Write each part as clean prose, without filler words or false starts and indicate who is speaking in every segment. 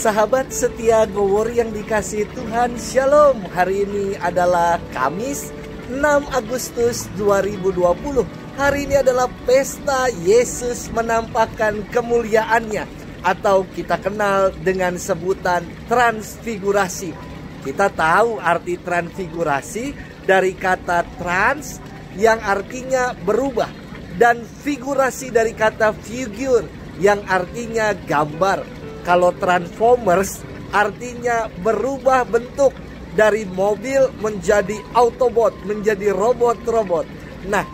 Speaker 1: Sahabat setia Gowori yang dikasihi Tuhan, Shalom. Hari ini adalah Kamis 6 Agustus 2020. Hari ini adalah pesta Yesus menampakkan kemuliaannya, atau kita kenal dengan sebutan transfigurasi. Kita tahu arti transfigurasi dari kata trans yang artinya berubah, dan figurasi dari kata figure yang artinya gambar. Kalau Transformers artinya berubah bentuk dari mobil menjadi Autobot, menjadi robot-robot. Nah,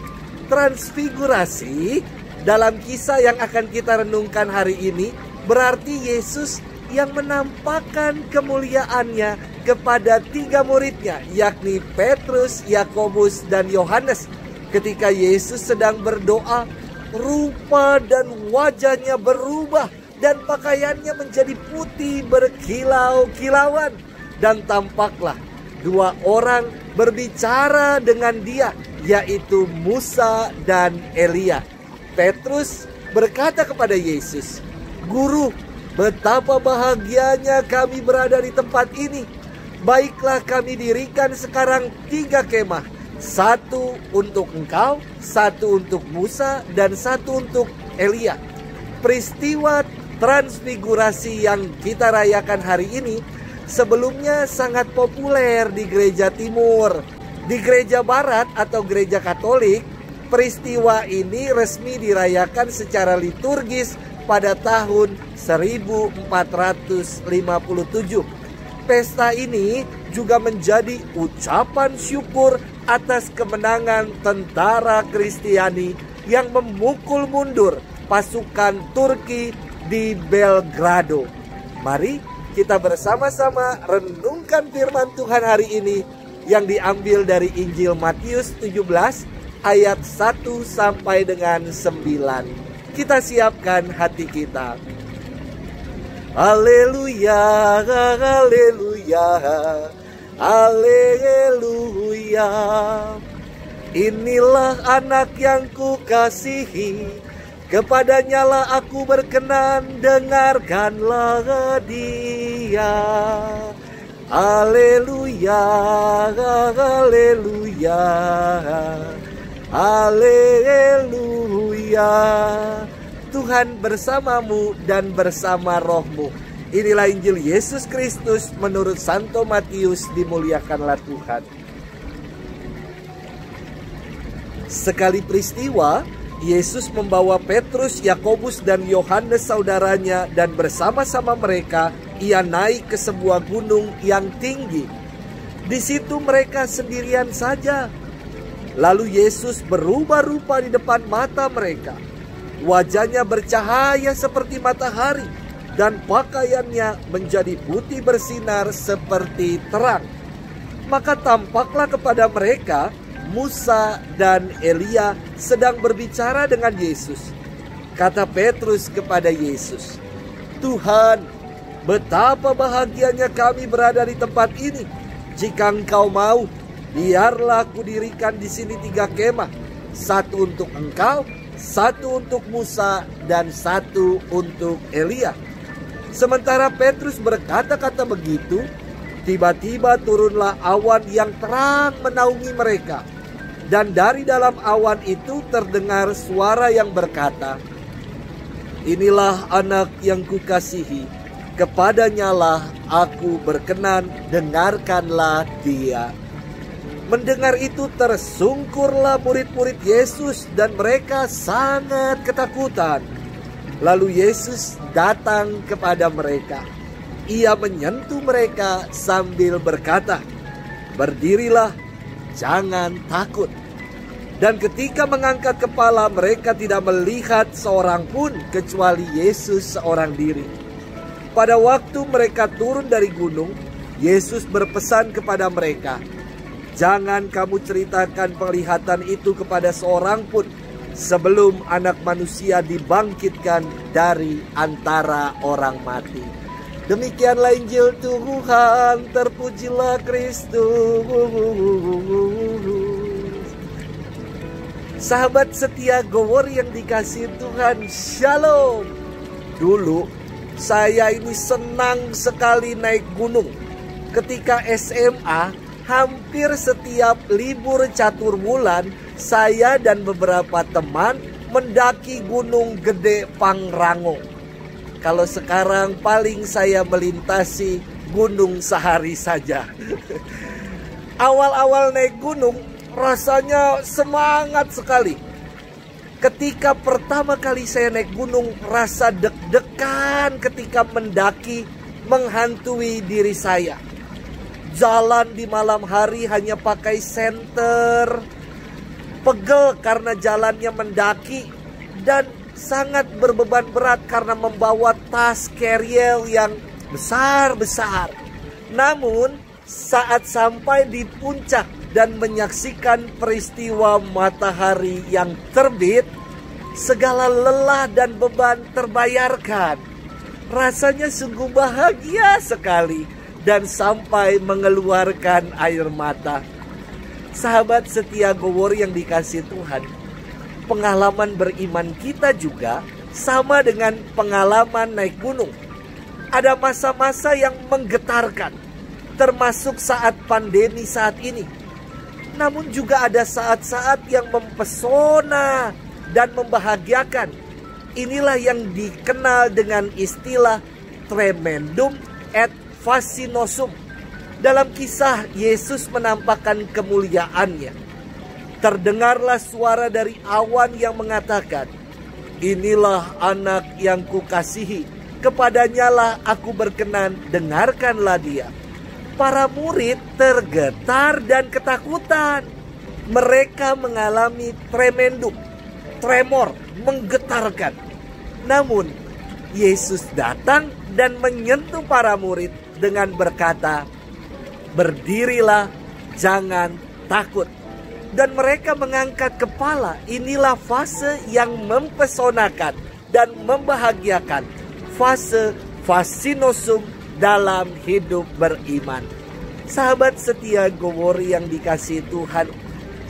Speaker 1: transfigurasi dalam kisah yang akan kita renungkan hari ini berarti Yesus yang menampakkan kemuliaannya kepada 3 muridnya, yakni Petrus, Yakobus, dan Yohanes. Ketika Yesus sedang berdoa, rupa dan wajahnya berubah dan pakaiannya menjadi putih berkilau-kilauan. Dan tampaklah 2 orang berbicara dengan dia, yaitu Musa dan Elia. Petrus berkata kepada Yesus, "Guru, betapa bahagianya kami berada di tempat ini. Baiklah kami dirikan sekarang 3 kemah. 1 untuk engkau, 1 untuk Musa, dan 1 untuk Elia." Peristiwa transfigurasi yang kita rayakan hari ini sebelumnya sangat populer di gereja timur. Di gereja barat atau gereja Katolik, peristiwa ini resmi dirayakan secara liturgis pada tahun 1457. Pesta ini juga menjadi ucapan syukur atas kemenangan tentara Kristiani yang memukul mundur pasukan Turki di Belgrado. Mari kita bersama-sama renungkan firman Tuhan hari ini yang diambil dari Injil Matius 17 ayat 1 sampai dengan 9. Kita siapkan hati kita. Haleluya, haleluya, haleluya. Inilah anak yang kukasihi, kepadanya lah aku berkenan, dengarkanlah dia. Haleluya, haleluya, haleluya. Tuhan bersamamu dan bersama rohmu. Inilah Injil Yesus Kristus menurut Santo Matius. Dimuliakanlah Tuhan. Sekali peristiwa, Yesus membawa Petrus, Yakobus, dan Yohanes saudaranya, dan bersama-sama mereka ia naik ke sebuah gunung yang tinggi. Di situ mereka sendirian saja. Lalu Yesus berubah rupa di depan mata mereka. Wajahnya bercahaya seperti matahari, dan pakaiannya menjadi putih bersinar seperti terang. Maka tampaklah kepada mereka Musa dan Elia sedang berbicara dengan Yesus. Kata Petrus kepada Yesus, "Tuhan, betapa bahagianya kami berada di tempat ini. Jika engkau mau, biarlah aku dirikan di sini 3 kemah. 1 untuk engkau, 1 untuk Musa, dan 1 untuk Elia." Sementara Petrus berkata-kata begitu, tiba-tiba turunlah awan yang terang menaungi mereka. Dan dari dalam awan itu terdengar suara yang berkata, "Inilah anak yang kukasihi, kepadanya lah aku berkenan, dengarkanlah dia." Mendengar itu tersungkurlah murid-murid Yesus dan mereka sangat ketakutan. Lalu Yesus datang kepada mereka. Ia menyentuh mereka sambil berkata, "Berdirilah, jangan takut." Dan ketika mengangkat kepala, mereka tidak melihat seorang pun kecuali Yesus seorang diri. Pada waktu mereka turun dari gunung, Yesus berpesan kepada mereka, "Jangan kamu ceritakan penglihatan itu kepada seorang pun sebelum Anak Manusia dibangkitkan dari antara orang mati." Demikianlah Injil Tuhan, terpujilah Kristus. Sahabat setia Gowori yang dikasihi Tuhan, Shalom. Dulu Saya ini senang sekali naik gunung. Ketika SMA, hampir setiap libur catur bulan, saya dan beberapa teman mendaki Gunung Gede Pangrango. Kalau sekarang paling saya melintasi gunung sehari saja. Awal-awal naik gunung rasanya semangat sekali. Ketika pertama kali saya naik gunung, rasa deg-degan ketika mendaki menghantui diri saya. Jalan di malam hari hanya pakai senter, pegel karena jalannya mendaki, dan sangat berbeban berat karena membawa tas carrier yang besar-besar. Namun saat sampai di puncak dan menyaksikan peristiwa matahari yang terbit, segala lelah dan beban terbayarkan. Rasanya sungguh bahagia sekali dan sampai mengeluarkan air mata. Sahabat setia Gowor yang dikasihi Tuhan, pengalaman beriman kita juga sama dengan pengalaman naik gunung. Ada masa-masa yang menggetarkan, termasuk saat pandemi saat ini. Namun juga ada saat-saat yang mempesona dan membahagiakan. Inilah yang dikenal dengan istilah tremendum et fascinosum. Dalam kisah Yesus menampakkan kemuliaannya. Terdengarlah suara dari awan yang mengatakan, "Inilah anak yang kukasihi, kepadanyalah aku berkenan, dengarkanlah dia." Para murid tergetar dan ketakutan. Mereka mengalami tremendum, tremor, menggetarkan. Namun, Yesus datang dan menyentuh para murid dengan berkata, "Berdirilah, jangan takut." Dan mereka mengangkat kepala. Inilah fase yang mempesonakan dan membahagiakan. Fase fascinosum dalam hidup beriman. Sahabat setia Gowor yang dikasihi Tuhan,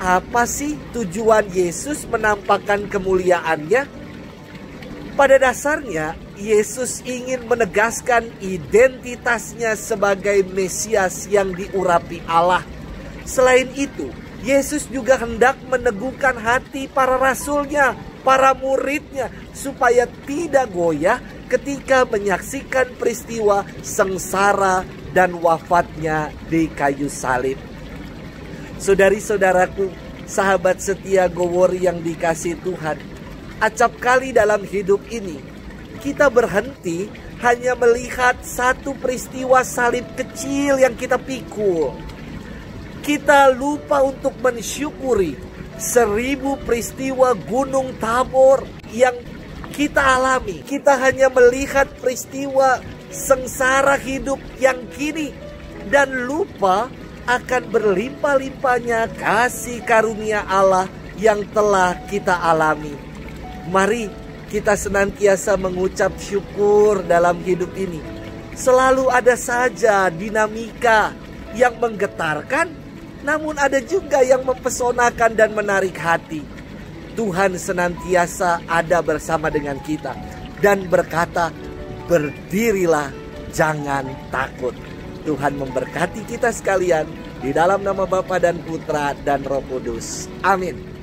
Speaker 1: apa sih tujuan Yesus menampakkan kemuliaannya? Pada dasarnya, Yesus ingin menegaskan identitasnya sebagai Mesias yang diurapi Allah. Selain itu, Yesus juga hendak meneguhkan hati para rasulnya, para muridnya, supaya tidak goyah ketika menyaksikan peristiwa sengsara dan wafatnya di kayu salib. Saudari-saudaraku, sahabat setia Gowor yang dikasihi Tuhan, acap kali dalam hidup ini kita berhenti hanya melihat satu peristiwa salib kecil yang kita pikul. Kita lupa untuk mensyukuri 1000 peristiwa Gunung Tabor yang kita alami. Kita hanya melihat peristiwa sengsara hidup yang kini dan lupa akan berlimpah-limpahnya kasih karunia Allah yang telah kita alami. Mari kita senantiasa mengucap syukur dalam hidup ini. Selalu ada saja dinamika yang menggetarkan, namun ada juga yang mempesonakan dan menarik hati. Tuhan senantiasa ada bersama dengan kita dan berkata, "Berdirilah, jangan takut." Tuhan memberkati kita sekalian di dalam nama Bapa dan Putra dan Roh Kudus. Amin.